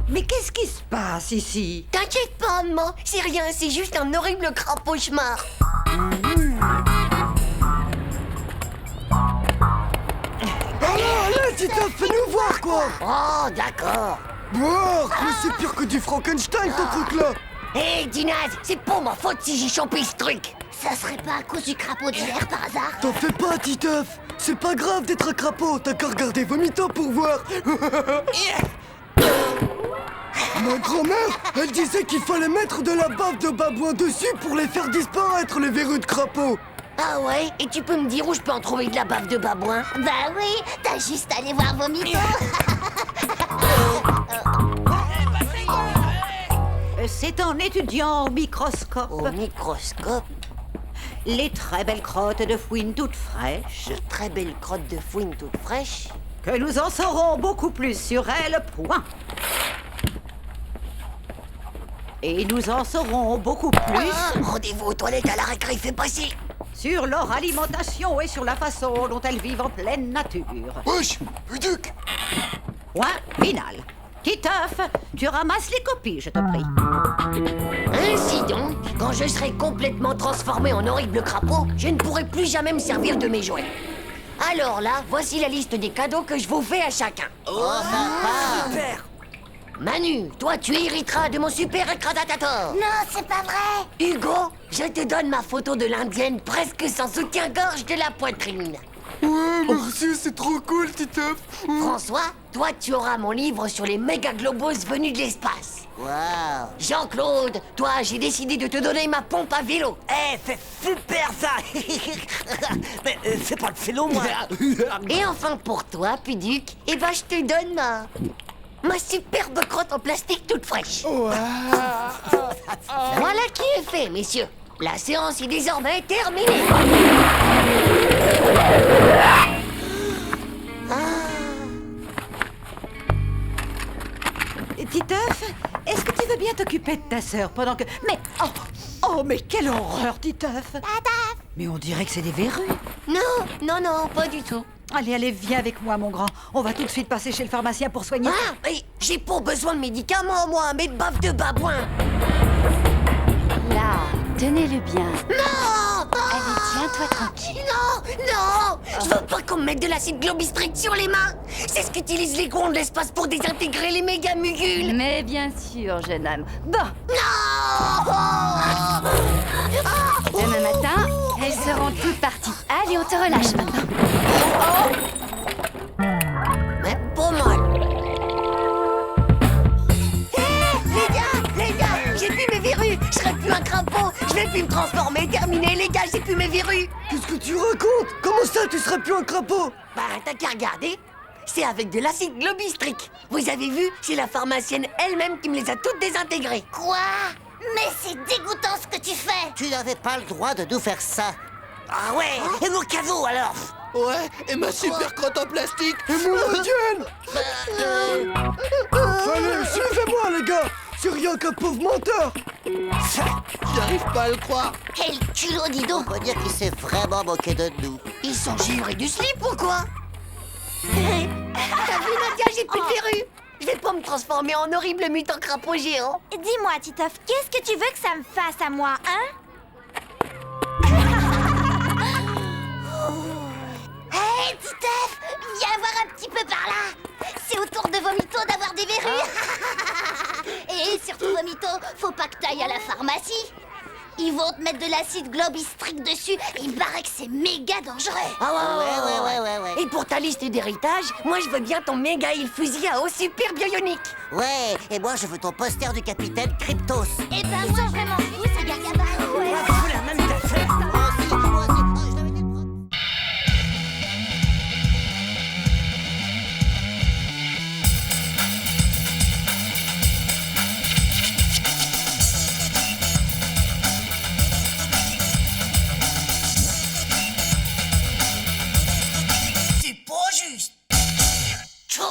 Mais qu'est-ce qui se passe ici? T'inquiète pas, maman, c'est rien, c'est juste un horrible crapaud-chemar. Allez, Titeuf, fais-nous voir, quoi. Oh, d'accord. Voir, mais c'est pire que du Frankenstein, ton truc-là. Hé, Dinaz, c'est pas ma faute si j'ai chopé ce truc. Ça serait pas à cause du crapaud d'hier par hasard? T'en fais pas, Titeuf. C'est pas grave d'être un crapaud, t'as qu'à regarder Vomito pour voir. Ma grand-mère, elle disait qu'il fallait mettre de la bave de babouin dessus pour les faire disparaître, les verrues de crapaud. Ah ouais? Et tu peux me dire où je peux en trouver de la bave de babouin? Bah oui, t'as juste à aller voir Vomito. C'est en étudiant au microscope Au microscope? les très belles crottes de fouine toutes fraîches De très belles crottes de fouine toutes fraîches. que nous en saurons beaucoup plus sur elles, point. Et nous en saurons beaucoup plus Rendez-vous aux toilettes à la récré, fais passer. sur leur alimentation et sur la façon dont elles vivent en pleine nature. Wesh, Puduc. Point final. Titeuf, tu ramasses les copies, je te prie. Ainsi donc, quand je serai complètement transformé en horrible crapaud, je ne pourrai plus jamais me servir de mes jouets. Alors là, voici la liste des cadeaux que je vous fais à chacun. Super. Manu, toi tu hériteras de mon super écrasatator. Non, c'est pas vrai. Hugo, je te donne ma photo de l'indienne presque sans soutien-gorge de la poitrine. Ouais, merci, c'est trop cool, Titeuf. François, toi tu auras mon livre sur les méga globos venus de l'espace. Wow. Jean-Claude, toi j'ai décidé de te donner ma pompe à vélo. Eh, c'est super ça. Mais c'est pas le vélo, moi. Et enfin pour toi, Puduc, eh ben je te donne ma superbe crotte en plastique toute fraîche. Voilà qui est fait, messieurs. La séance est désormais terminée. Titeuf, est-ce que tu veux bien t'occuper de ta sœur pendant que... Mais... Oh, mais quelle horreur, Titeuf! Mais on dirait que c'est des verrues. Non, pas du tout. Allez, viens avec moi, mon grand. On va tout de suite passer chez le pharmacien pour soigner... Ah, mais j'ai pas besoin de médicaments, moi, mais de baffe de babouin. Là, tenez-le bien. Non! Allez, tiens-toi tranquille. Non! Je veux pas qu'on me mette de l'acide globistrique sur les mains. C'est ce qu'utilisent les gonds de l'espace pour désintégrer les méga mugules. Mais bien sûr, jeune homme. Bon, Non! demain matin, elles seront toutes parties. Allez, on te relâche maintenant. Mais pas mal. Les gars, j'ai plus mes verrues. Je serai plus un crapaud. Je vais plus me transformer. Terminé, les gars, j'ai plus mes verrues. Qu'est-ce que tu racontes? Comment ça, tu serais plus un crapaud? Bah, t'as qu'à regarder. C'est avec de l'acide globistrique. Vous avez vu, c'est la pharmacienne elle-même qui me les a toutes désintégrées. Quoi? Mais c'est dégoûtant ce que tu fais! Tu n'avais pas le droit de nous faire ça. Ah ouais? Et mon caveau alors? Ouais, et ma super crotte en plastique. Et mon indienne! Allez, suivez-moi, les gars! C'est rien qu'un pauvre menteur! J'arrive pas à le croire. Quel culot, dis donc! On peut dire qu'il s'est vraiment moqué de nous. Ils sont givrés du slip ou quoi? T'as vu, Nadia, j'ai plus de verrues. Je vais pas me transformer en horrible mutant crapaud géant. Dis-moi, Titeuf, qu'est-ce que tu veux que ça me fasse à moi, hein? Hé, Titeuf! Viens voir un petit peu par là! C'est au tour de Vomito d'avoir des verrues! Et surtout, Vomito, faut pas que t'ailles à la pharmacie! Ils vont te mettre de l'acide globistrique dessus, et il paraît que c'est méga dangereux! Ah ouais. Et pour ta liste d'héritage, moi je veux bien ton méga fusil à eau super bionique. Ouais, et moi je veux ton poster du capitaine Cryptos. Eh ben, moi, vraiment, ça gagne pas! Ouais. La même affaire. C'est pas juste. Tchou.